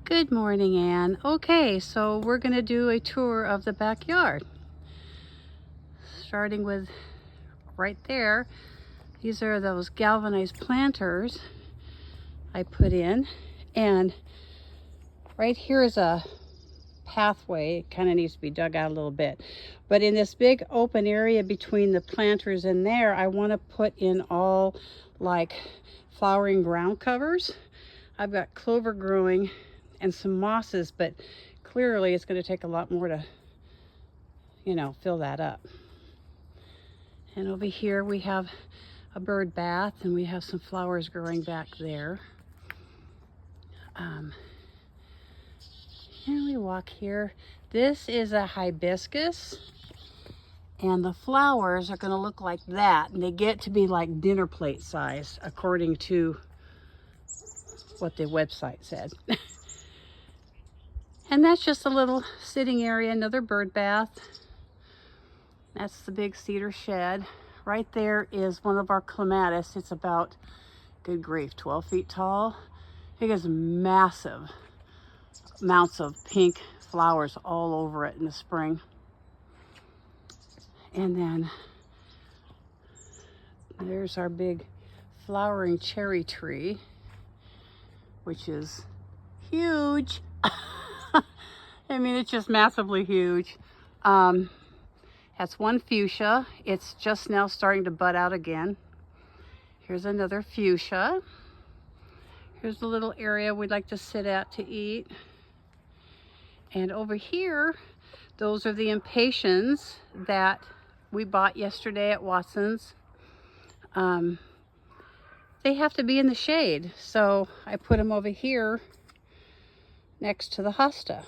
Good morning, Anne. Okay, so we're going to do a tour of the backyard. Starting with right there. These are those galvanized planters I put in. And right here is a pathway. It kind of needs to be dug out a little bit. But in this big open area between the planters and there, I want to put in all like flowering ground covers. I've got clover growing and some mosses, but clearly it's going to take a lot more to, fill that up. And over here we have a bird bath, and we have some flowers growing back there. And we walk here. This is a hibiscus, and the flowers are going to look like that, and they get to be like dinner plate size according to what the website said. And that's just a little sitting area, another bird bath. That's the big cedar shed. Right there is one of our clematis. It's about, good grief, 12 feet tall. It has massive amounts of pink flowers all over it in the spring. And then there's our big flowering cherry tree, which is huge. I mean, it's just massively huge. That's one fuchsia. It's just now starting to bud out again. Here's another fuchsia. Here's the little area we'd like to sit at to eat. And over here, those are the impatiens that we bought yesterday at Watson's. They have to be in the shade, so I put them over here next to the hosta.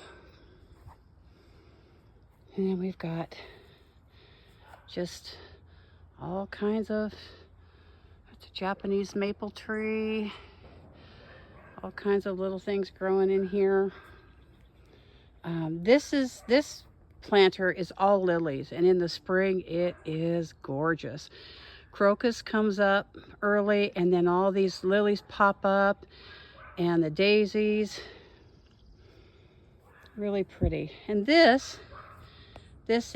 And then we've got just all kinds of, it's a Japanese maple tree, all kinds of little things growing in here. This planter is all lilies, and in the spring it is gorgeous. Crocus comes up early, and then all these lilies pop up, and the daisies, really pretty. And this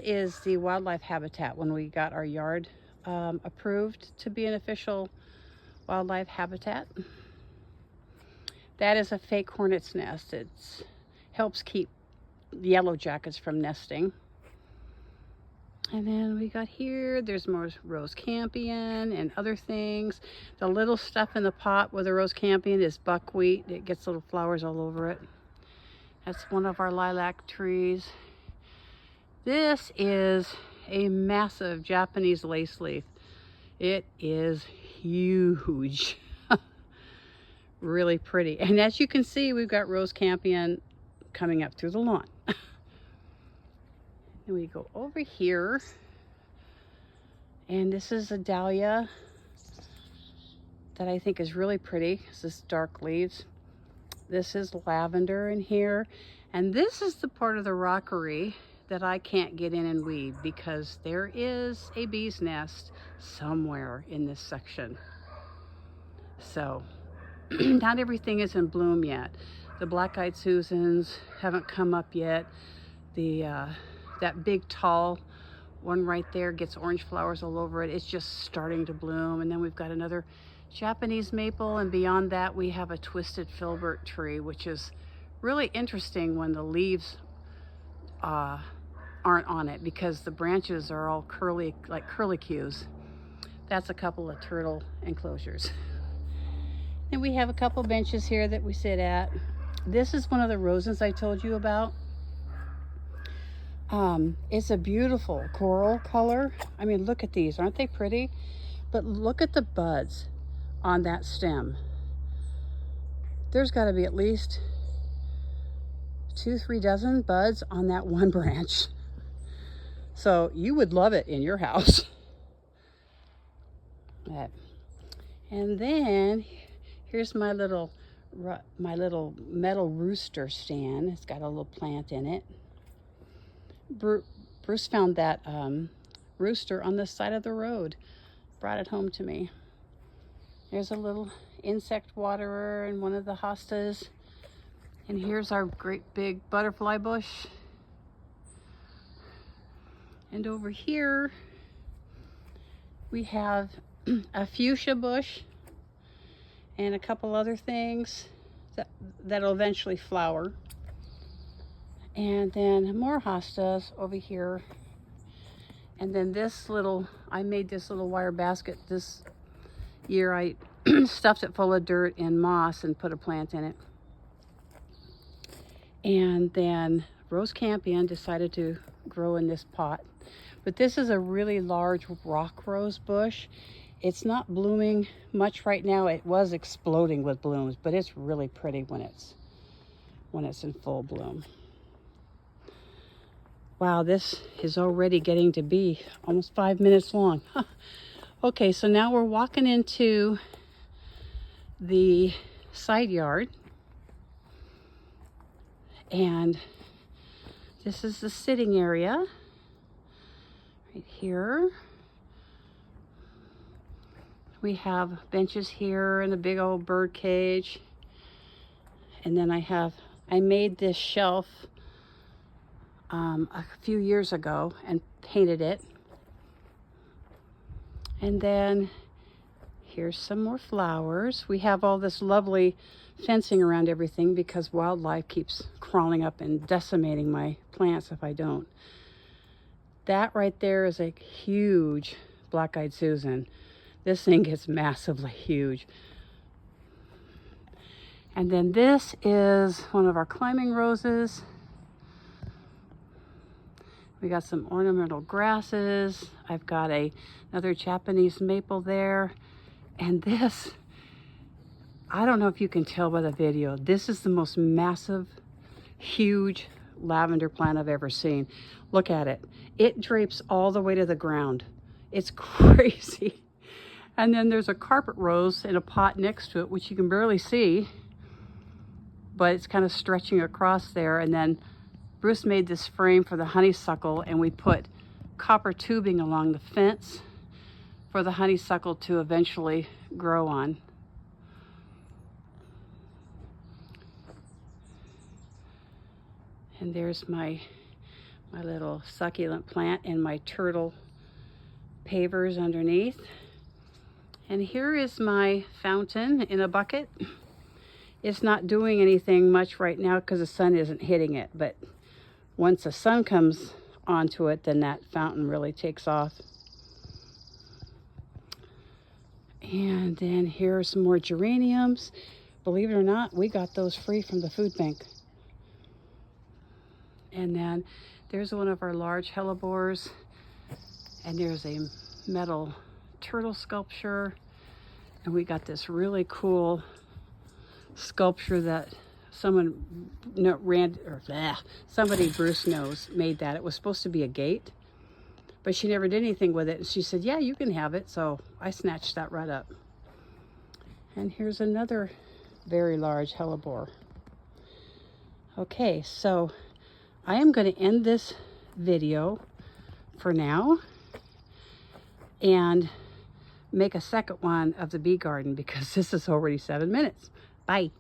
is the wildlife habitat when we got our yard approved to be an official wildlife habitat. That is a fake hornet's nest. It helps keep yellow jackets from nesting. And then we got here, there's more rose campion and other things. The little stuff in the pot with the rose campion is buckwheat. It gets little flowers all over it. That's one of our lilac trees. This is a massive Japanese lace leaf. It is huge. Really pretty. And as you can see, we've got rose campion coming up through the lawn. And we go over here, and this is a dahlia that I think is really pretty. This is dark leaves. This is lavender in here, and this is the part of the rockery that I can't get in and weed because there is a bee's nest somewhere in this section. So not everything is in bloom yet. The black-eyed Susans haven't come up yet. That big tall one right there gets orange flowers all over it. It's just starting to bloom. And then we've got another Japanese maple, and beyond that we have a twisted filbert tree, which is really interesting when the leaves aren't on it because the branches are all curly, like curlicues. That's a couple of turtle enclosures. And we have a couple benches here that we sit at. This is one of the roses I told you about. It's a beautiful coral color. I mean, look at these, aren't they pretty? But look at the buds on that stem. There's got to be at least 2-3 dozen buds on that one branch. So you would love it in your house. And then here's my little metal rooster stand. It's got a little plant in it. Bruce found that rooster on the side of the road, brought it home to me. There's a little insect waterer in one of the hostas. And here's our great big butterfly bush. And over here, we have a fuchsia bush and a couple other things that'll eventually flower. And then more hostas over here. And then this little, I made this little wire basket this year. I stuffed it full of dirt and moss and put a plant in it. And then Rose Campion decided to grow in this pot. But this is a really large rock rose bush. It's not blooming much right now. It was exploding with blooms, but it's really pretty when it's in full bloom. Wow, this is already getting to be almost 5 minutes long. Okay, so now we're walking into the side yard. And this is the sitting area right here. We have benches here and a big old bird cage. And then I made this shelf a few years ago and painted it. And then here's some more flowers. We have all this lovely fencing around everything because wildlife keeps crawling up and decimating my plants if I don't. That right there is a huge black-eyed Susan. This thing gets massively huge. And then this is one of our climbing roses. We got some ornamental grasses. I've got another Japanese maple there. And this, I don't know if you can tell by the video, this is the most massive, huge lavender plant I've ever seen. Look at it. It drapes all the way to the ground. It's crazy. And then there's a carpet rose in a pot next to it, which you can barely see, but it's kind of stretching across there. And then Bruce made this frame for the honeysuckle, and we put copper tubing along the fence for the honeysuckle to eventually grow on. And there's my little succulent plant and my turtle pavers underneath. And here is my fountain in a bucket. It's not doing anything much right now because the sun isn't hitting it, but once the sun comes onto it, then that fountain really takes off. And then here are some more geraniums. Believe it or not, we got those free from the food bank. And then there's one of our large hellebores. And there's a metal turtle sculpture. And we got this really cool sculpture that somebody Bruce knows made that. It was supposed to be a gate, but she never did anything with it. And she said, yeah, you can have it. So I snatched that right up. And here's another very large hellebore. Okay, so I am going to end this video for now and make a second one of the bee garden because this is already 7 minutes. Bye.